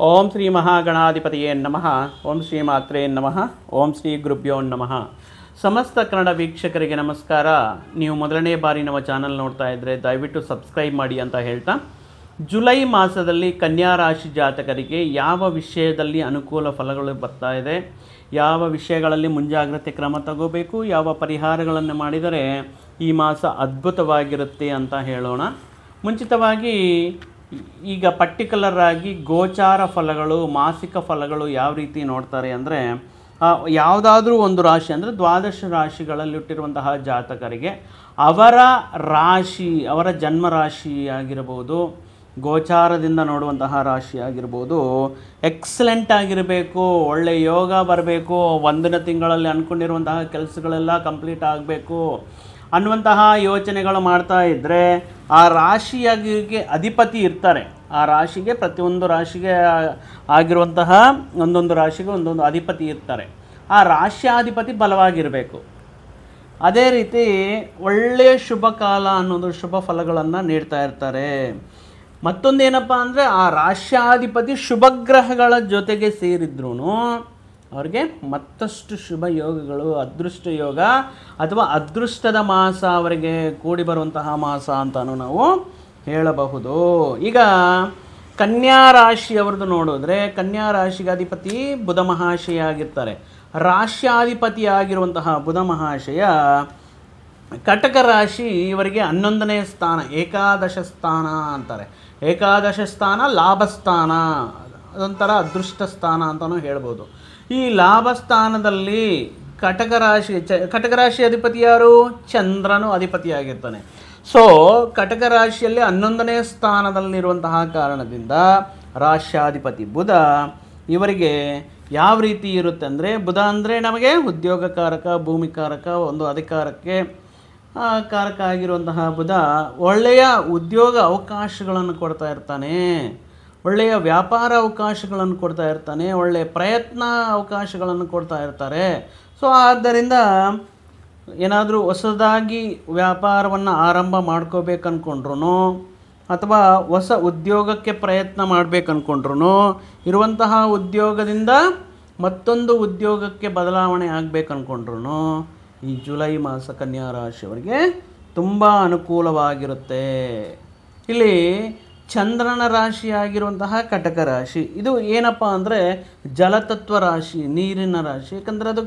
ಓಂ ಶ್ರೀ ಮಹಾಗಣಾಧಿಪತಿಯೇ ನಮಃ. ಓಂ ಶ್ರೀ ಮಾತ್ರೇ ನಮಃ. ಓಂ ಶ್ರೀ ಗುರುಭ್ಯೋ ನಮಃ. ಸಮಸ್ತ ಕನ್ನಡ ವೀಕ್ಷಕರಿಗೆ ನಮಸ್ಕಾರ. ನೀವು ಮೊದಲನೇ ಬಾರಿ ನಮ್ಮ ಚಾನಲ್ ನೋಡ್ತಾ ಇದ್ದರೆ ದಯವಿಟ್ಟು ಸಬ್ಸ್ಕ್ರೈಬ್ ಮಾಡಿ ಅಂತ ಹೇಳ್ತಾ, ಜುಲೈ ಮಾಸದಲ್ಲಿ ಕನ್ಯಾ ರಾಶಿ ಜಾತಕರಿಗೆ ಯಾವ ವಿಷಯದಲ್ಲಿ ಅನುಕೂಲ ಫಲಗಳು ಬರ್ತಾ ಇದೆ, ಯಾವ ವಿಷಯಗಳಲ್ಲಿ ಮುಂಜಾಗ್ರತೆ ಕ್ರಮ ತಗೋಬೇಕು, ಯಾವ ಪರಿಹಾರಗಳನ್ನು ಮಾಡಿದರೆ ಈ ಮಾಸ ಅದ್ಭುತವಾಗಿರುತ್ತೆ ಅಂತ ಹೇಳೋಣ. ಮುಂಚಿತವಾಗಿ ಈಗ ಪರ್ಟಿಕ್ಯುಲರ್ ಆಗಿ ಗೋಚಾರ ಫಲಗಳು, ಮಾಸಿಕ ಫಲಗಳು ಯಾವ ರೀತಿ ನೋಡ್ತಾರೆ ಅಂದರೆ, ಯಾವುದಾದ್ರೂ ಒಂದು ರಾಶಿ ಅಂದರೆ ದ್ವಾದಶ ರಾಶಿಗಳಲ್ಲಿ ಹುಟ್ಟಿರುವಂತಹ ಜಾತಕರಿಗೆ ಅವರ ರಾಶಿ, ಅವರ ಜನ್ಮ ರಾಶಿ ಆಗಿರ್ಬೋದು, ಗೋಚಾರದಿಂದ ನೋಡುವಂತಹ ರಾಶಿ ಆಗಿರ್ಬೋದು, ಎಕ್ಸಲೆಂಟ್ ಆಗಿರಬೇಕು, ಒಳ್ಳೆಯ ಯೋಗ ಬರಬೇಕು, ಒಂದಿನ ತಿಂಗಳಲ್ಲಿ ಅಂದ್ಕೊಂಡಿರುವಂತಹ ಕೆಲಸಗಳೆಲ್ಲ ಕಂಪ್ಲೀಟ್ ಆಗಬೇಕು ಅನ್ನುವಂತಹ ಯೋಚನೆಗಳು ಮಾಡ್ತಾ ಇದ್ದರೆ, ಆ ರಾಶಿಯಾಗಿಗೆ ಅಧಿಪತಿ ಇರ್ತಾರೆ. ಆ ರಾಶಿಗೆ, ಪ್ರತಿಯೊಂದು ರಾಶಿಗೆ ಆಗಿರುವಂತಹ ಒಂದೊಂದು ರಾಶಿಗೆ ಒಂದೊಂದು ಅಧಿಪತಿ ಇರ್ತಾರೆ. ಆ ರಾಶ್ಯಾಧಿಪತಿ ಬಲವಾಗಿರಬೇಕು. ಅದೇ ರೀತಿ ಒಳ್ಳೆಯ ಶುಭ ಕಾಲ ಅನ್ನೋದು ಶುಭ ಫಲಗಳನ್ನು ನೀಡ್ತಾ ಇರ್ತಾರೆ. ಮತ್ತೊಂದೇನಪ್ಪ ಅಂದರೆ, ಆ ರಾಶ್ಯಾಧಿಪತಿ ಶುಭಗ್ರಹಗಳ ಜೊತೆಗೆ ಸೇರಿದ್ರೂ ಅವ್ರಿಗೆ ಮತ್ತಷ್ಟು ಶುಭ ಯೋಗಗಳು, ಅದೃಷ್ಟ ಯೋಗ ಅಥವಾ ಅದೃಷ್ಟದ ಮಾಸ ಅವರಿಗೆ ಕೂಡಿ ಬರುವಂತಹ ಮಾಸ ಅಂತಲೂ ನಾವು ಹೇಳಬಹುದು. ಈಗ ಕನ್ಯಾ ರಾಶಿಯವ್ರದ್ದು ನೋಡಿದ್ರೆ, ಕನ್ಯಾ ರಾಶಿಗೆ ಅಧಿಪತಿ ಬುಧ ಮಹಾಶಯ ಆಗಿರ್ತಾರೆ. ರಾಶ್ಯಾಧಿಪತಿ ಆಗಿರುವಂತಹ ಬುಧ ಮಹಾಶಯ ಕಟಕ ರಾಶಿ ಇವರಿಗೆ 11ನೇ ಸ್ಥಾನ, ಏಕಾದಶ ಸ್ಥಾನ ಅಂತಾರೆ. ಏಕಾದಶ ಸ್ಥಾನ ಲಾಭಸ್ಥಾನ, ಅದೊಂಥರ ಅದೃಷ್ಟ ಸ್ಥಾನ ಅಂತಲೂ ಹೇಳ್ಬೋದು. ಈ ಲಾಭಸ್ಥಾನದಲ್ಲಿ ಕಟಕ ರಾಶಿ ಅಧಿಪತಿ ಯಾರು? ಚಂದ್ರನು ಅಧಿಪತಿಯಾಗಿರ್ತಾನೆ. ಸೊ ಕಟಕ ರಾಶಿಯಲ್ಲಿ 11ನೇ ಸ್ಥಾನದಲ್ಲಿರುವಂತಹ ಕಾರಣದಿಂದ ರಾಶ್ಯಾಧಿಪತಿ ಬುಧ ಇವರಿಗೆ ಯಾವ ರೀತಿ ಇರುತ್ತೆ ಅಂದರೆ, ಬುಧ ಅಂದರೆ ನಮಗೆ ಉದ್ಯೋಗಕಾರಕ, ಭೂಮಿಕಾರಕ, ಒಂದು ಅಧಿಕಾರಕ್ಕೆ ಕಾರಕ ಆಗಿರುವಂತಹ ಬುಧ ಒಳ್ಳೆಯ ಉದ್ಯೋಗ ಅವಕಾಶಗಳನ್ನು ಕೊಡ್ತಾ ಇರ್ತಾನೆ, ಒಳ್ಳೆಯ ವ್ಯಾಪಾರ ಅವಕಾಶಗಳನ್ನು ಕೊಡ್ತಾ ಇರ್ತಾನೆ, ಒಳ್ಳೆಯ ಪ್ರಯತ್ನ ಅವಕಾಶಗಳನ್ನು ಕೊಡ್ತಾ ಇರ್ತಾರೆ. ಸೊ ಆದ್ದರಿಂದ ಏನಾದರೂ ಹೊಸದಾಗಿ ವ್ಯಾಪಾರವನ್ನು ಆರಂಭ ಮಾಡ್ಕೋಬೇಕಂದ್ಕೊಂಡ್ರು ಅಥವಾ ಹೊಸ ಉದ್ಯೋಗಕ್ಕೆ ಪ್ರಯತ್ನ ಮಾಡಬೇಕಂದ್ಕೊಂಡ್ರು, ಇರುವಂತಹ ಉದ್ಯೋಗದಿಂದ ಮತ್ತೊಂದು ಉದ್ಯೋಗಕ್ಕೆ ಬದಲಾವಣೆ ಆಗಬೇಕಂದ್ಕೊಂಡ್ರು ಈ ಜುಲೈ ಮಾಸ ಕನ್ಯಾ ರಾಶಿಯವರಿಗೆ ತುಂಬ ಅನುಕೂಲವಾಗಿರುತ್ತೆ. ಇಲ್ಲಿ ಚಂದ್ರನ ರಾಶಿ ಆಗಿರುವಂತಹ ಕಟಕ ರಾಶಿ ಇದು ಏನಪ್ಪ ಅಂದರೆ ಜಲತತ್ವ ರಾಶಿ, ನೀರಿನ ರಾಶಿ. ಯಾಕಂದರೆ ಅದು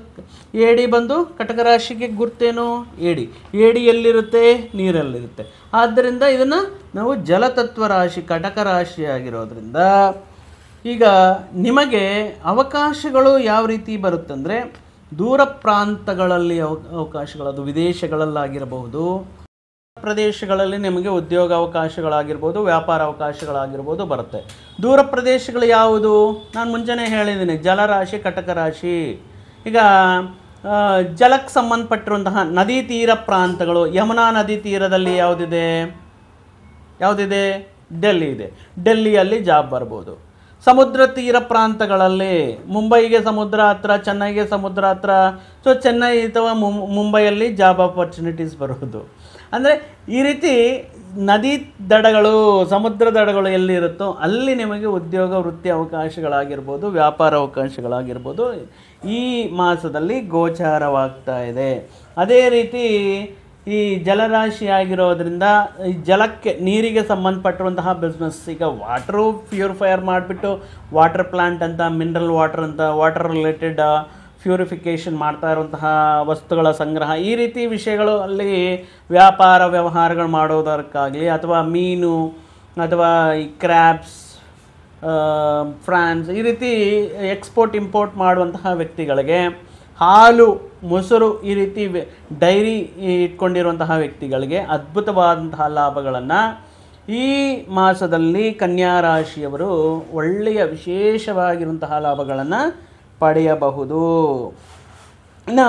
ಏಡಿ ಬಂದು ಕಟಕ ರಾಶಿಗೆ ಗುರ್ತೇನು? ಏಡಿ. ಏಡಿ ಎಲ್ಲಿರುತ್ತೆ? ನೀರಲ್ಲಿರುತ್ತೆ. ಆದ್ದರಿಂದ ಇದನ್ನು ನಾವು ಜಲತತ್ವ ರಾಶಿ, ಕಟಕ ರಾಶಿ ಆಗಿರೋದ್ರಿಂದ ಈಗ ನಿಮಗೆ ಅವಕಾಶಗಳು ಯಾವ ರೀತಿ ಬರುತ್ತಂದರೆ, ದೂರ ಪ್ರಾಂತಗಳಲ್ಲಿ ಅವಕಾಶಗಳು, ಅದು ವಿದೇಶಗಳಲ್ಲಾಗಿರಬಹುದು, ಪ್ರದೇಶಗಳಲ್ಲಿ ನಿಮಗೆ ಉದ್ಯೋಗ ಅವಕಾಶಗಳಾಗಿರ್ಬೋದು, ವ್ಯಾಪಾರ ಅವಕಾಶಗಳಾಗಿರ್ಬೋದು ಬರುತ್ತೆ. ದೂರ ಪ್ರದೇಶಗಳು ಯಾವುದು? ನಾನು ಮುಂಚೆನೇ ಹೇಳಿದ್ದೀನಿ, ಜಲರಾಶಿ ಕಟಕ ರಾಶಿ. ಈಗ ಜಲಕ್ಕೆ ಸಂಬಂಧಪಟ್ಟಿರುವಂತಹ ನದಿ ತೀರ ಪ್ರಾಂತಗಳು, ಯಮುನಾ ನದಿ ತೀರದಲ್ಲಿ ಯಾವುದಿದೆ? ಡೆಲ್ಲಿ ಇದೆ. ಡೆಲ್ಲಿಯಲ್ಲಿ ಜಾಬ್ ಬರ್ಬೋದು. ಸಮುದ್ರ ತೀರ ಪ್ರಾಂತಗಳಲ್ಲಿ ಮುಂಬೈಗೆ ಸಮುದ್ರ ಹತ್ರ, ಚೆನ್ನೈಗೆ ಸಮುದ್ರ ಹತ್ರ, ಸೊ ಚೆನ್ನೈ ಅಥವಾ ಮುಂಬೈಯಲ್ಲಿ ಜಾಬ್ ಆಪರ್ಚುನಿಟೀಸ್ ಬರೋದು. ಅಂದರೆ ಈ ರೀತಿ ನದಿ ದಡಗಳು, ಸಮುದ್ರ ದಡಗಳು ಎಲ್ಲಿರುತ್ತೋ ಅಲ್ಲಿ ನಿಮಗೆ ಉದ್ಯೋಗ ವೃತ್ತಿ ಅವಕಾಶಗಳಾಗಿರ್ಬೋದು, ವ್ಯಾಪಾರ ಅವಕಾಶಗಳಾಗಿರ್ಬೋದು ಈ ಮಾಸದಲ್ಲಿ ಗೋಚಾರವಾಗ್ತಾ ಇದೆ. ಅದೇ ರೀತಿ ಈ ಜಲರಾಶಿ ಆಗಿರೋದ್ರಿಂದ ಈ ಜಲಕ್ಕೆ, ನೀರಿಗೆ ಸಂಬಂಧಪಟ್ಟಿರುವಂತಹ ಬಿಸ್ನೆಸ್, ಈಗ ವಾಟರು ಪ್ಯೂರಿಫೈಯರ್ ಮಾಡಿಬಿಟ್ಟು ವಾಟರ್ ಪ್ಲ್ಯಾಂಟ್ ಅಂತ, ಮಿನರಲ್ ವಾಟರ್ ಅಂತ, ವಾಟರ್ ರಿಲೇಟೆಡ್ ಪ್ಯೂರಿಫಿಕೇಷನ್ ಮಾಡ್ತಾ ಇರುವಂತಹ ವಸ್ತುಗಳ ಸಂಗ್ರಹ, ಈ ರೀತಿ ವಿಷಯಗಳು ಅಲ್ಲಿ ವ್ಯಾಪಾರ ವ್ಯವಹಾರಗಳು ಮಾಡೋದಕ್ಕಾಗಲಿ, ಅಥವಾ ಮೀನು ಅಥವಾ ಈ ಕ್ರ್ಯಾಬ್ಸ್, ಫ್ರಾನ್ಸ್, ಈ ರೀತಿ ಎಕ್ಸ್ಪೋರ್ಟ್ ಇಂಪೋರ್ಟ್ ಮಾಡುವಂತಹ ವ್ಯಕ್ತಿಗಳಿಗೆ, ಹಾಲು ಮೊಸರು ಈ ರೀತಿ ಡೈರಿ ಇಟ್ಕೊಂಡಿರುವಂತಹ ವ್ಯಕ್ತಿಗಳಿಗೆ ಅದ್ಭುತವಾದಂತಹ ಲಾಭಗಳನ್ನು ಈ ಮಾಸದಲ್ಲಿ ಕನ್ಯಾ ರಾಶಿಯವರು ಒಳ್ಳೆಯ ವಿಶೇಷವಾಗಿರುವಂತಹ ಲಾಭಗಳನ್ನು ಪಡೆಯಬಹುದು. ಇನ್ನು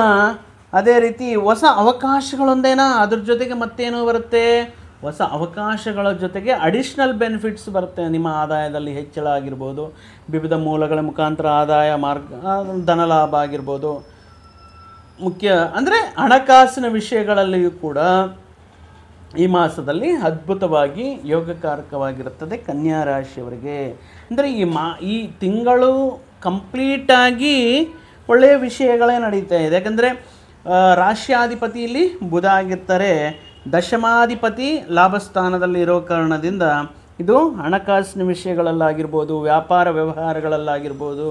ಅದೇ ರೀತಿ ಹೊಸ ಅವಕಾಶಗಳೊಂದೇನಾ, ಅದ್ರ ಜೊತೆಗೆ ಮತ್ತೇನು ಬರುತ್ತೆ? ಹೊಸ ಅವಕಾಶಗಳ ಜೊತೆಗೆ ಅಡಿಷ್ನಲ್ ಬೆನಿಫಿಟ್ಸ್ ಬರುತ್ತೆ. ನಿಮ್ಮ ಆದಾಯದಲ್ಲಿ ಹೆಚ್ಚಳ ಆಗಿರ್ಬೋದು, ವಿವಿಧ ಮೂಲಗಳ ಮುಖಾಂತರ ಆದಾಯ ಮಾರ್ಗ, ಧನಲಾಭ ಆಗಿರ್ಬೋದು. ಮುಖ್ಯ ಅಂದರೆ ಹಣಕಾಸಿನ ವಿಷಯಗಳಲ್ಲಿಯೂ ಕೂಡ ಈ ಮಾಸದಲ್ಲಿ ಅದ್ಭುತವಾಗಿ ಯೋಗಕಾರಕವಾಗಿರುತ್ತದೆ ಕನ್ಯಾ ರಾಶಿಯವರಿಗೆ. ಅಂದರೆ ಈ ತಿಂಗಳು ಕಂಪ್ಲೀಟಾಗಿ ಒಳ್ಳೆಯ ವಿಷಯಗಳೇ ನಡೀತಾ ಇದೆ. ಯಾಕಂದರೆ ರಾಶ್ಯಾಧಿಪತಿ ಇಲ್ಲಿ ಬುಧ ಆಗಿರ್ತಾರೆ, ದಶಮಾಧಿಪತಿ ಲಾಭಸ್ಥಾನದಲ್ಲಿ ಇರೋ ಕಾರಣದಿಂದ ಇದು ಹಣಕಾಸಿನ ವಿಷಯಗಳಲ್ಲಾಗಿರ್ಬೋದು, ವ್ಯಾಪಾರ ವ್ಯವಹಾರಗಳಲ್ಲಾಗಿರ್ಬೋದು,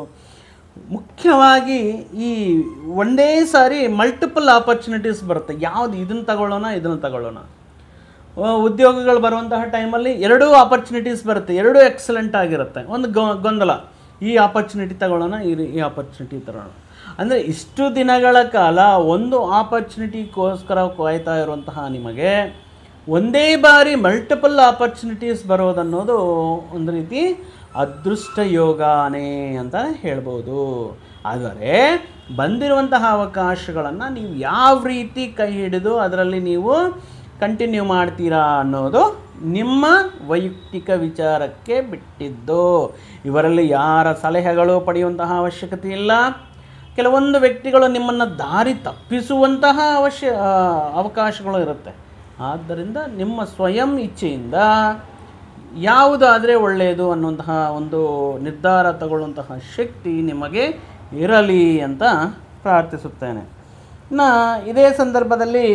ಮುಖ್ಯವಾಗಿ ಈ ಒಂದೇ ಸಾರಿ ಮಲ್ಟಿಪಲ್ ಆಪರ್ಚುನಿಟೀಸ್ ಬರುತ್ತೆ. ಯಾವುದು ಇದನ್ನು ತಗೊಳ್ಳೋಣ. ಉದ್ಯೋಗಗಳು ಬರುವಂತಹ ಟೈಮಲ್ಲಿ ಎರಡೂ ಆಪರ್ಚುನಿಟೀಸ್ ಬರುತ್ತೆ, ಎರಡೂ ಎಕ್ಸಲೆಂಟ್ ಆಗಿರುತ್ತೆ. ಒಂದು ಗೊಂದಲ, ಈ ಆಪರ್ಚುನಿಟಿ ತಗೊಳ್ಳೋಣ, ಈ ಆಪರ್ಚುನಿಟಿ ತಗೊಳ್ಳೋಣ. ಅಂದರೆ ಇಷ್ಟು ದಿನಗಳ ಕಾಲ ಒಂದು ಆಪರ್ಚುನಿಟಿಗೋಸ್ಕರ ಕಾಯ್ತಾ ಇರುವಂತಹ ನಿಮಗೆ ಒಂದೇ ಬಾರಿ ಮಲ್ಟಿಪಲ್ ಆಪರ್ಚುನಿಟೀಸ್ ಬರೋದನ್ನೋದು ಒಂದು ರೀತಿ ಅದೃಷ್ಟ ಯೋಗನೇ ಅಂತ ಹೇಳ್ಬೋದು. ಆದರೆ ಬಂದಿರುವಂತಹ ಅವಕಾಶಗಳನ್ನು ನೀವು ಯಾವ ರೀತಿ ಕೈ ಹಿಡಿದು ಅದರಲ್ಲಿ ನೀವು ಕಂಟಿನ್ಯೂ ಮಾಡ್ತೀರಾ ಅನ್ನೋದು ನಿಮ್ಮ ವೈಯಕ್ತಿಕ ವಿಚಾರಕ್ಕೆ ಬಿಟ್ಟಿದ್ದು. ಇವರಲ್ಲಿ ಯಾರ ಸಲಹೆಗಳು ಪಡೆಯುವಂತಹ ಅವಶ್ಯಕತೆ ಇಲ್ಲ. ಕೆಲವೊಂದು ವ್ಯಕ್ತಿಗಳು ನಿಮ್ಮನ್ನು ದಾರಿ ತಪ್ಪಿಸುವಂತಹ ಅವಕಾಶಗಳು ಇರುತ್ತೆ. ಆದ್ದರಿಂದ ನಿಮ್ಮ ಸ್ವಯಂ ಇಚ್ಛೆಯಿಂದ ಯಾವುದಾದರೆ ಒಳ್ಳೆಯದು ಅನ್ನುವಂತಹ ಒಂದು ನಿರ್ಧಾರ ತಗೊಳ್ಳುವಂತಹ ಶಕ್ತಿ ನಿಮಗೆ ಇರಲಿ ಅಂತ ಪ್ರಾರ್ಥಿಸುತ್ತೇನೆ. ಇದೇ ಸಂದರ್ಭದಲ್ಲಿ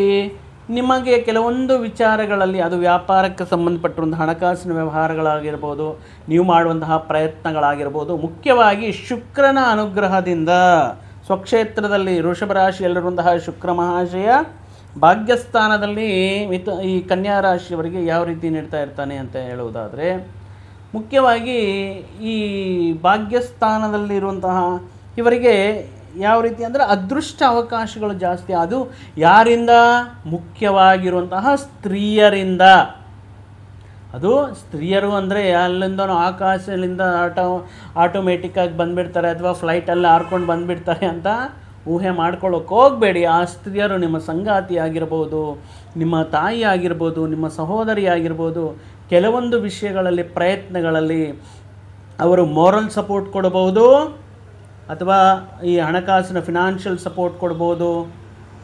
ನಿಮಗೆ ಕೆಲವೊಂದು ವಿಚಾರಗಳಲ್ಲಿ, ಅದು ವ್ಯಾಪಾರಕ್ಕೆ ಸಂಬಂಧಪಟ್ಟಿರುವಂಥ ಹಣಕಾಸಿನ ವ್ಯವಹಾರಗಳಾಗಿರ್ಬೋದು, ನೀವು ಮಾಡುವಂತಹ ಪ್ರಯತ್ನಗಳಾಗಿರ್ಬೋದು, ಮುಖ್ಯವಾಗಿ ಶುಕ್ರನ ಅನುಗ್ರಹದಿಂದ ಸ್ವಕ್ಷೇತ್ರದಲ್ಲಿ ವೃಷಭ ರಾಶಿಯಲ್ಲಿರುವಂತಹ ಶುಕ್ರ ಮಹಾಶಯ ಭಾಗ್ಯಸ್ಥಾನದಲ್ಲಿ ಈ ಕನ್ಯಾ ರಾಶಿಯವರಿಗೆ ಯಾವ ರೀತಿ ನೀಡ್ತಾ ಇರ್ತಾನೆ ಅಂತ ಹೇಳುವುದಾದರೆ, ಮುಖ್ಯವಾಗಿ ಈ ಭಾಗ್ಯಸ್ಥಾನದಲ್ಲಿರುವಂತಹ ಇವರಿಗೆ ಯಾವ ರೀತಿ ಅಂದರೆ ಅದೃಷ್ಟ ಅವಕಾಶಗಳು ಜಾಸ್ತಿ. ಅದು ಯಾರಿಂದ? ಮುಖ್ಯವಾಗಿರುವಂತಹ ಸ್ತ್ರೀಯರಿಂದ. ಅದು ಸ್ತ್ರೀಯರು ಅಂದರೆ ಅಲ್ಲಿಂದನೂ ಆಕಾಶದಿಂದ ಆಟೋಮೆಟಿಕ್ಕಾಗಿ ಬಂದುಬಿಡ್ತಾರೆ ಅಥವಾ ಫ್ಲೈಟಲ್ಲಿ ಹಾರ್ಕೊಂಡು ಬಂದುಬಿಡ್ತಾರೆ ಅಂತ ಊಹೆ ಮಾಡ್ಕೊಳ್ಳೋಕೆ ಹೋಗಬೇಡಿ. ಆ ಸ್ತ್ರೀಯರು ನಿಮ್ಮ ಸಂಗಾತಿ ಆಗಿರ್ಬೋದು, ನಿಮ್ಮ ತಾಯಿ ಆಗಿರ್ಬೋದು, ನಿಮ್ಮ ಸಹೋದರಿ ಆಗಿರ್ಬೋದು. ಕೆಲವೊಂದು ವಿಷಯಗಳಲ್ಲಿ, ಪ್ರಯತ್ನಗಳಲ್ಲಿ ಅವರು ಮೋರಲ್ ಸಪೋರ್ಟ್ ಕೊಡಬಹುದು ಅಥವಾ ಈ ಹಣಕಾಸಿನ ಫಿನಾನ್ಷಿಯಲ್ ಸಪೋರ್ಟ್ ಕೊಡ್ಬೋದು.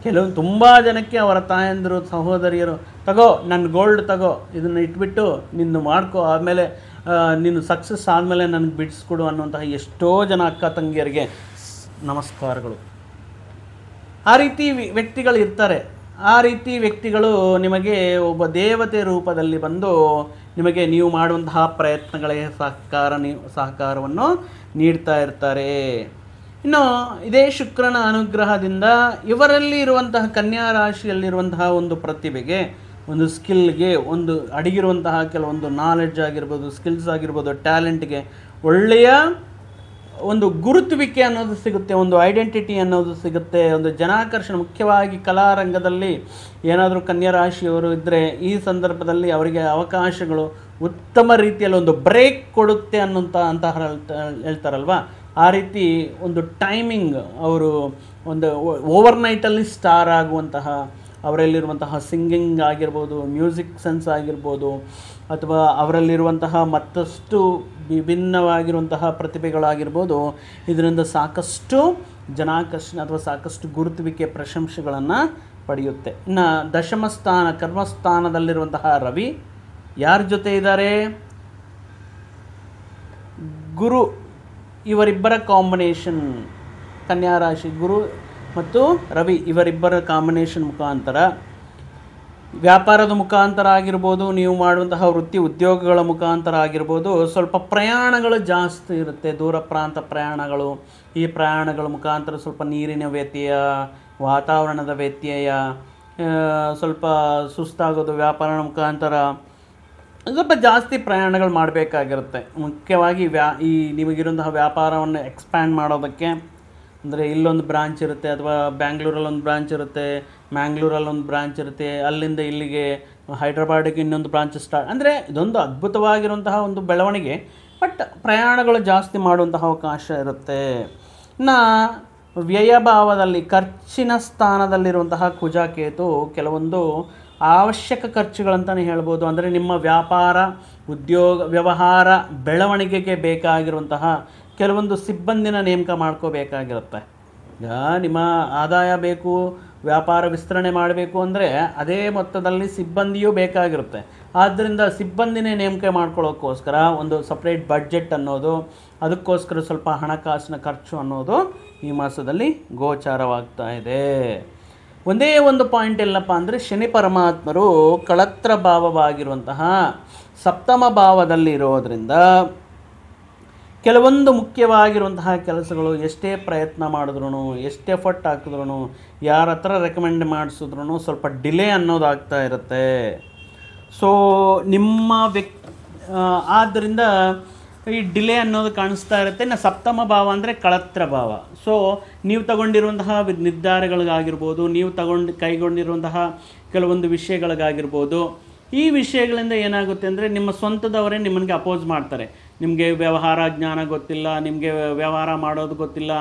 ಕೆಲವೊಂದು ತುಂಬ ಜನಕ್ಕೆ ಅವರ ತಾಯಂದಿರು, ಸಹೋದರಿಯರು, ತಗೋ ನನ್ನ ಗೋಲ್ಡ್ ತಗೋ, ಇದನ್ನು ಇಟ್ಬಿಟ್ಟು ನಿನ್ನ ಮಾಡ್ಕೋ, ಆಮೇಲೆ ನೀನು ಸಕ್ಸಸ್ ಆದಮೇಲೆ ನನಗೆ ಬಿಡಿಸ್ಕೊಡು ಅನ್ನುವಂತಹ ಎಷ್ಟೋ ಜನ ಅಕ್ಕ ತಂಗಿಯರಿಗೆ ನಮಸ್ಕಾರಗಳು. ಆ ರೀತಿ ವ್ಯಕ್ತಿಗಳು ಇರ್ತಾರೆ. ಆ ರೀತಿ ವ್ಯಕ್ತಿಗಳು ನಿಮಗೆ ಒಬ್ಬ ದೇವತೆ ರೂಪದಲ್ಲಿ ಬಂದು ನಿಮಗೆ ನೀವು ಮಾಡುವಂತಹ ಪ್ರಯತ್ನಗಳಿಗೆ ಸಹಕಾರವನ್ನು ನೀಡ್ತಾ ಇರ್ತಾರೆ. ಇನ್ನು ಇದೇ ಶುಕ್ರನ ಅನುಗ್ರಹದಿಂದ ಇವರಲ್ಲಿ ಇರುವಂತಹ ಕನ್ಯಾ ರಾಶಿಯಲ್ಲಿರುವಂತಹ ಒಂದು ಪ್ರತಿಭೆಗೆ, ಒಂದು ಸ್ಕಿಲ್ಗೆ, ಒಂದು ಅಡಗಿರುವಂತಹ ಕೆಲವೊಂದು ನಾಲೆಡ್ಜ್ ಆಗಿರ್ಬೋದು, ಸ್ಕಿಲ್ಸ್ ಆಗಿರ್ಬೋದು, ಟ್ಯಾಲೆಂಟ್ಗೆ ಒಳ್ಳೆಯ ಒಂದು ಗುರುತುವಿಕೆ ಅನ್ನೋದು ಸಿಗುತ್ತೆ, ಒಂದು ಐಡೆಂಟಿಟಿ ಅನ್ನೋದು ಸಿಗುತ್ತೆ, ಒಂದು ಜನಾಕರ್ಷಣೆ. ಮುಖ್ಯವಾಗಿ ಕಲಾರಂಗದಲ್ಲಿ ಏನಾದರೂ ಕನ್ಯಾ ರಾಶಿಯವರು ಇದ್ದರೆ ಈ ಸಂದರ್ಭದಲ್ಲಿ ಅವರಿಗೆ ಅವಕಾಶಗಳು ಉತ್ತಮ ರೀತಿಯಲ್ಲಿ ಒಂದು ಬ್ರೇಕ್ ಕೊಡುತ್ತೆ ಅಂತ ಹೇಳ್ತಾರಲ್ವ, ಆ ರೀತಿ ಒಂದು ಟೈಮಿಂಗ್, ಅವರು ಒಂದು ಓವರ್ನೈಟಲ್ಲಿ ಸ್ಟಾರ್ ಆಗುವಂತಹ, ಅವರಲ್ಲಿರುವಂತಹ ಸಿಂಗಿಂಗ್ ಆಗಿರ್ಬೋದು, ಮ್ಯೂಸಿಕ್ ಸೆನ್ಸ್ ಆಗಿರ್ಬೋದು, ಅಥವಾ ಅವರಲ್ಲಿರುವಂತಹ ಮತ್ತಷ್ಟು ವಿಭಿನ್ನವಾಗಿರುವಂತಹ ಪ್ರತಿಭೆಗಳಾಗಿರ್ಬೋದು, ಇದರಿಂದ ಸಾಕಷ್ಟು ಜನಾಕರ್ಷಣೆ ಅಥವಾ ಸಾಕಷ್ಟು ಗುರುತುವಿಕೆ, ಪ್ರಶಂಸೆಗಳನ್ನು ಪಡೆಯುತ್ತೆ. ಇನ್ನು ದಶಮ ಸ್ಥಾನ, ಕರ್ಮಸ್ಥಾನದಲ್ಲಿರುವಂತಹ ರವಿ ಯಾರ ಜೊತೆ ಇದ್ದಾರೆ? ಗುರು. ಇವರಿಬ್ಬರ ಕಾಂಬಿನೇಷನ್, ಕನ್ಯಾ ರಾಶಿ ಗುರು ಮತ್ತು ರವಿ ಇವರಿಬ್ಬರ ಕಾಂಬಿನೇಷನ್ ಮುಖಾಂತರ ವ್ಯಾಪಾರದ ಮುಖಾಂತರ ಆಗಿರ್ಬೋದು, ನೀವು ಮಾಡುವಂತಹ ವೃತ್ತಿ ಉದ್ಯೋಗಗಳ ಮುಖಾಂತರ ಆಗಿರ್ಬೋದು, ಸ್ವಲ್ಪ ಪ್ರಯಾಣಗಳು ಜಾಸ್ತಿ ಇರುತ್ತೆ, ದೂರ ಪ್ರಾಂತ ಪ್ರಯಾಣಗಳು. ಈ ಪ್ರಯಾಣಗಳ ಮುಖಾಂತರ ಸ್ವಲ್ಪ ನೀರಿನ ವ್ಯತ್ಯಯ, ವಾತಾವರಣದ ವ್ಯತ್ಯಯ, ಸ್ವಲ್ಪ ಸುಸ್ತಾಗೋದು, ವ್ಯಾಪಾರ ಮುಖಾಂತರ ಸ್ವಲ್ಪ ಜಾಸ್ತಿ ಪ್ರಯಾಣಗಳು ಮಾಡಬೇಕಾಗಿರುತ್ತೆ. ಮುಖ್ಯವಾಗಿ ಈ ನಿಮಗಿರುವಂತಹ ವ್ಯಾಪಾರವನ್ನು ಎಕ್ಸ್ಪ್ಯಾಂಡ್ ಮಾಡೋದಕ್ಕೆ, ಅಂದರೆ ಇಲ್ಲೊಂದು ಬ್ರಾಂಚ್ ಇರುತ್ತೆ, ಅಥವಾ ಬ್ಯಾಂಗ್ಳೂರಲ್ಲಿ ಒಂದು ಬ್ರಾಂಚ್ ಇರುತ್ತೆ, ಮ್ಯಾಂಗ್ಳೂರಲ್ಲಿ ಒಂದು ಬ್ರಾಂಚ್ ಇರುತ್ತೆ, ಅಲ್ಲಿಂದ ಇಲ್ಲಿಗೆ ಹೈದ್ರಾಬಾದಿಗೆ ಇನ್ನೊಂದು ಬ್ರಾಂಚ್ ಸ್ಟಾರ್ಟ್. ಅಂದರೆ ಇದೊಂದು ಅದ್ಭುತವಾಗಿರುವಂತಹ ಒಂದು ಬೆಳವಣಿಗೆ. ಬಟ್ ಪ್ರಯಾಣಗಳು ಜಾಸ್ತಿ ಮಾಡುವಂತಹ ಅವಕಾಶ ಇರುತ್ತೆ. ಇನ್ನು ವ್ಯಯಭಾವದಲ್ಲಿ ಖರ್ಚಿನ ಸ್ಥಾನದಲ್ಲಿರುವಂತಹ ಕುಜಕೇತು ಕೆಲವೊಂದು ಅವಶ್ಯಕ ಖರ್ಚುಗಳಂತಲೇ ಹೇಳ್ಬೋದು. ಅಂದರೆ ನಿಮ್ಮ ವ್ಯಾಪಾರ, ಉದ್ಯೋಗ, ವ್ಯವಹಾರ ಬೆಳವಣಿಗೆಗೆ ಬೇಕಾಗಿರುವಂತಹ ಕೆಲವೊಂದು ಸಿಬ್ಬಂದಿನ ನೇಮಕ ಮಾಡ್ಕೋಬೇಕಾಗಿರುತ್ತೆ. ಈಗ ನಿಮ್ಮ ಆದಾಯ ಬೇಕು, ವ್ಯಾಪಾರ ವಿಸ್ತರಣೆ ಮಾಡಬೇಕು ಅಂದರೆ ಅದೇ ಮೊತ್ತದಲ್ಲಿ ಸಿಬ್ಬಂದಿಯೂ ಬೇಕಾಗಿರುತ್ತೆ. ಆದ್ದರಿಂದ ಸಿಬ್ಬಂದಿನೇ ನೇಮಕ ಮಾಡ್ಕೊಳ್ಳೋಕ್ಕೋಸ್ಕರ ಒಂದು ಸಪ್ರೇಟ್ ಬಡ್ಜೆಟ್ ಅನ್ನೋದು, ಅದಕ್ಕೋಸ್ಕರ ಸ್ವಲ್ಪ ಹಣಕಾಸಿನ ಖರ್ಚು ಅನ್ನೋದು ಈ ಮಾಸದಲ್ಲಿ ಗೋಚಾರವಾಗ್ತಾ ಇದೆ. ಒಂದೇ ಒಂದು ಪಾಯಿಂಟ್ ಎಲ್ಲಪ್ಪ ಅಂದರೆ ಶನಿ ಪರಮಾತ್ಮರು ಕಳತ್ರ ಭಾವವಾಗಿರುವಂತಹ ಸಪ್ತಮ ಭಾವದಲ್ಲಿ ಇರೋದರಿಂದ ಕೆಲವೊಂದು ಮುಖ್ಯವಾಗಿರುವಂತಹ ಕೆಲಸಗಳು ಎಷ್ಟೇ ಪ್ರಯತ್ನ ಮಾಡಿದ್ರು, ಎಷ್ಟೇ ಎಫರ್ಟ್ ಹಾಕಿದ್ರು, ಯಾರ ಹತ್ರ ರೆಕಮೆಂಡ್ ಮಾಡಿಸಿದ್ರು ಸ್ವಲ್ಪ ಡಿಲೇ ಅನ್ನೋದಾಗ್ತಾ ಇರುತ್ತೆ. ಸೊ ನಿಮ್ಮ ಆದ್ದರಿಂದ ಈ ಡಿಲೇ ಅನ್ನೋದು ಕಾಣಿಸ್ತಾ ಇರುತ್ತೆ. ಸಪ್ತಮ ಭಾವ ಅಂದರೆ ಕಳತ್ರ ಭಾವ. ಸೊ ನೀವು ತಗೊಂಡಿರುವಂತಹ ನಿರ್ಧಾರಗಳಿಗಾಗಿರ್ಬೋದು, ನೀವು ಕೈಗೊಂಡಿರುವಂತಹ ಕೆಲವೊಂದು ವಿಷಯಗಳಿಗಾಗಿರ್ಬೋದು, ಈ ವಿಷಯಗಳಿಂದ ಏನಾಗುತ್ತೆ ಅಂದರೆ ನಿಮ್ಮ ಸ್ವಂತದವರೇ ನಿಮ್ಮನಿಗೆ ಅಪೋಸ್ ಮಾಡ್ತಾರೆ. ನಿಮಗೆ ವ್ಯವಹಾರ ಜ್ಞಾನ ಗೊತ್ತಿಲ್ಲ, ನಿಮಗೆ ವ್ಯವಹಾರ ಮಾಡೋದು ಗೊತ್ತಿಲ್ಲ,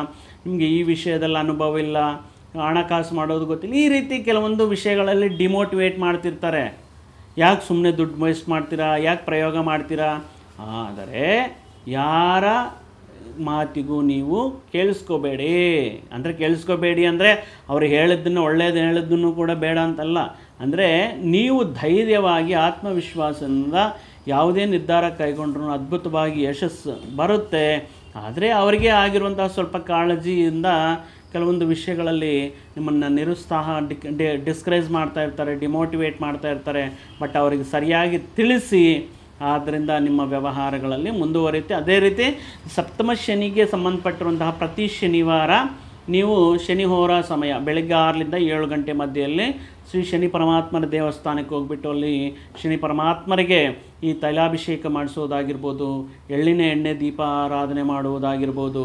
ನಿಮಗೆ ಈ ವಿಷಯದಲ್ಲಿ ಅನುಭವ ಇಲ್ಲ, ಹಣಕಾಸು ಮಾಡೋದು ಗೊತ್ತಿಲ್ಲ, ಈ ರೀತಿ ಕೆಲವೊಂದು ವಿಷಯಗಳಲ್ಲಿ ಡಿಮೋಟಿವೇಟ್ ಮಾಡ್ತಿರ್ತಾರೆ. ಯಾಕೆ ಸುಮ್ಮನೆ ದುಡ್ಡು ವೇಸ್ಟ್ ಮಾಡ್ತೀರಾ, ಯಾಕೆ ಪ್ರಯೋಗ ಮಾಡ್ತೀರಾ? ಆದರೆ ಯಾರ ಮಾತಿಗೂ ನೀವು ಕೇಳಿಸ್ಕೋಬೇಡಿ ಅಂದರೆ ಅವರು ಹೇಳಿದ್ದನ್ನು ಒಳ್ಳೆಯದು ಹೇಳಿದ್ದನ್ನು ಕೂಡ ಬೇಡ ಅಂತಲ್ಲ. ಅಂದರೆ ನೀವು ಧೈರ್ಯವಾಗಿ ಆತ್ಮವಿಶ್ವಾಸದಿಂದ ಯಾವುದೇ ನಿರ್ಧಾರ ಕೈಗೊಂಡ್ರೂ ಅದ್ಭುತವಾಗಿ ಯಶಸ್ಸು ಬರುತ್ತೆ. ಆದರೆ ಅವರಿಗೆ ಆಗಿರುವಂತಹ ಸ್ವಲ್ಪ ಕಾಳಜಿಯಿಂದ ಕೆಲವೊಂದು ವಿಷಯಗಳಲ್ಲಿ ನಿಮ್ಮನ್ನು ನಿರುತ್ಸಾಹ ಡಿಸ್ಕರೇಜ್ ಮಾಡ್ತಾ ಇರ್ತಾರೆ, ಡಿಮೋಟಿವೇಟ್ ಮಾಡ್ತಾ ಇರ್ತಾರೆ. ಬಟ್ ಅವರಿಗೆ ಸರಿಯಾಗಿ ತಿಳಿಸಿ, ಆದ್ದರಿಂದ ನಿಮ್ಮ ವ್ಯವಹಾರಗಳಲ್ಲಿ ಮುಂದುವರಿಯುತ್ತೆ. ಅದೇ ರೀತಿ ಸಪ್ತಮ ಶನಿಗೆ ಸಂಬಂಧಪಟ್ಟಿರುವಂತಹ ಪ್ರತಿ ಶನಿವಾರ ನೀವು ಶನಿ ಹೋರ ಸಮಯ ಬೆಳಗ್ಗೆ 6ರಿಂದ 7 ಗಂಟೆ ಮಧ್ಯೆಯಲ್ಲಿ ಶ್ರೀ ಶನಿ ಪರಮಾತ್ಮನ ದೇವಸ್ಥಾನಕ್ಕೆ ಹೋಗ್ಬಿಟ್ಟು ಅಲ್ಲಿ ಶನಿ ಪರಮಾತ್ಮರಿಗೆ ಈ ತೈಲಾಭಿಷೇಕ ಮಾಡಿಸೋದಾಗಿರ್ಬೋದು, ಎಳ್ಳಿನ ಎಣ್ಣೆ ದೀಪಾರಾಧನೆ ಮಾಡುವುದಾಗಿರ್ಬೋದು,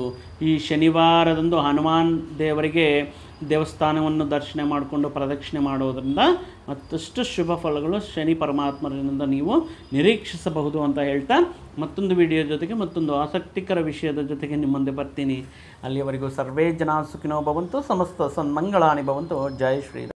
ಈ ಶನಿವಾರದಂದು ಹನುಮಾನ್ ದೇವರಿಗೆ ದೇವಸ್ಥಾನವನ್ನು ದರ್ಶನ ಮಾಡಿಕೊಂಡು ಪ್ರದಕ್ಷಿಣೆ ಮಾಡೋದರಿಂದ ಮತ್ತಷ್ಟು ಶುಭ ಫಲಗಳು ಶನಿ ಪರಮಾತ್ಮರಿಂದ ನೀವು ನಿರೀಕ್ಷಿಸಬಹುದು ಅಂತ ಹೇಳ್ತಾ ಮತ್ತೊಂದು ವಿಡಿಯೋ ಜೊತೆಗೆ ಮತ್ತೊಂದು ಆಸಕ್ತಿಕರ ವಿಷಯದ ಜೊತೆಗೆ ನಿಮ್ಮ ಮುಂದೆ ಬರ್ತೀನಿ. ಅಲ್ಲಿಯವರೆಗೂ ಸರ್ವೇ ಜನ ಸುಖಿನೋ ಭವಂತು, ಸಮಸ್ತ ಸನ್ಮಂಗಳಾನಿ ಭವಂತು. ಜೈ ಶ್ರೀರಾಮ್.